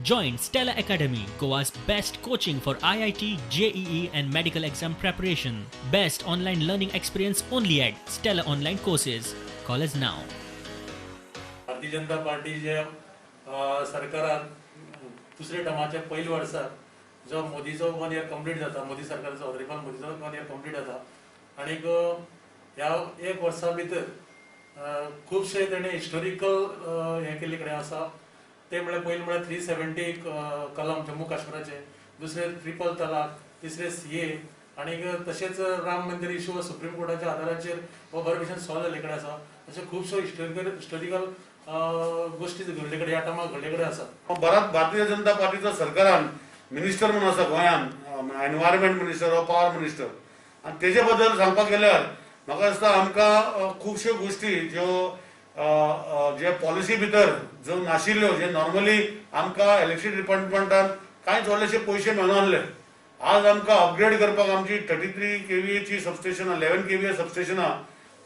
Join Stella Academy, Goa's best coaching for IIT, JEE, and medical exam preparation. Best online learning experience only at Stella Online Courses. Call us now. Bharatiya Janata पार्टीच्या सरकारान दुसऱ्या टर्माच्या पहिल्या वर्साक जो मोदीचो 1 year complete जाता, मोदी सरकाराचो honourable मोदीचो 1 year complete जाता आणि ह्या एक वर्सा भितर खूबशे तेणे हिस्टोरिकल हे केल्ले कडेन आसा. ते म्हळ्यार पयलीं म्हळ्यार 370 कलम जम्मू काश्मीराचे, दुसरे ट्रिपल तलाक, तिसरे सीए आणि तशेंच राम मंदिर इश्यू सुप्रीम कोर्टाच्या आदाराचेर हो बरे भशेन सॉल्व जाल्ले कडेन आसा. अशे खुबश्यो हिस्टोरिकल गोष्टी घडले कडेन ह्या टायमार घडले कडेन आसा. भारतीय जनता पार्टीच्या सरकारान मिनिस्टर म्हणून आसा गोंयान, एनवायरमेंट मिनिस्टर वा पॉवर मिनिस्टर, आणि तेजे बद्दल सांगपाक गेल्यार म्हाका दिसता आमकां खुबश्यो गोष्टी ज्यो जे पॉलिसी भितर जो नाशिल्ल्यो, जे नॉर्मली आमकां इलेक्ट्रिसिटी डिपार्टमेंटान कांयच व्हडलेशे पयशे मेळनासले, आज आमकां अपग्रेड करपाक आमची 33 KVA ची सबस्टेशनां, 11 KVA सबस्टेशनां,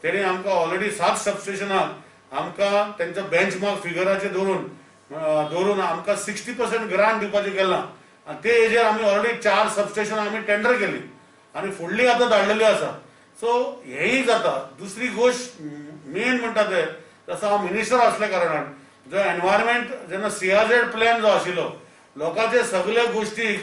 तेणी आमकां ऑलरेडी 7 सबस्टेशनाक आमकां तेंचो बेंचमार्क फिगराचेर दवरून आमकां 60% ग्रांट दिवपाचें केलां. आनी ते हेजेर आमी ऑलरेडी 4 सबस्टेशनां आमी टेंडर केली आनी फुडली आतां धाडलेली आसा. सो हेय जाता. दुसरी गोष्ट मेन म्हणटा ते तसो हांव मिनिस्टर असल्या कारणान जो एनवायरमेंट जेन्ना CRZ प्लॅन जो आशिल्लो, लोकांचे सगळे गोष्टी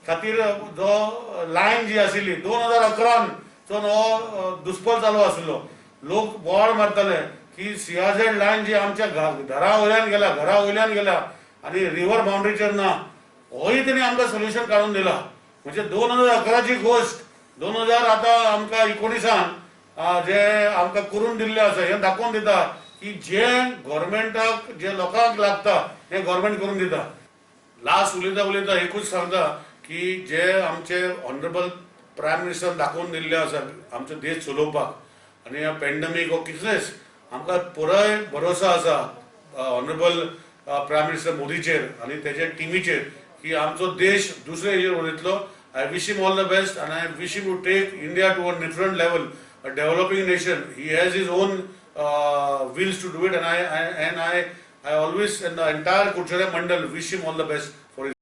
खातीर जो लायन जी आशिल्ली 2011 जो नवो दुस्पल चालू आशिल्लो, लोक बोवाळ मारताले की CRZ लायन जी आमच्या घरा वयल्यान गेल्या आनी रिव्हर बाउंड्रीचेर ना. होय तेणी आमकां सोल्युशन काडून दिला. म्हणजे 2011 ची गोष्ट 2000 आतां आमकां 19 जे आमकां करून दिल्ले आसा हे दाखोवन दिता की जे गव्हर्मेंटाक जे लोकांक लागता ते गव्हर्मेंट करून दिता. लास्ट उलयता एकूच सांगता की जे आमचे ऑनरेबल प्रायम मिनिस्टर दाखोवन दिल्ले आसा आमचो देश चलोवपाक, आनी ह्या पॅन्डेमीक हो कितलेच आमकां पुराय भरोसा आसा ऑनरेबल प्रायम मिनिस्टर मोदीचेर आनी तेजे टिमीचेर की आमचो देश दुसरे हेजेर वयतलो. I wish him all the best and I wish him to take India to a different level, a developing nation. He has his own wills to do it, and I always and the entire Kuchare Mandal wish him all the best for his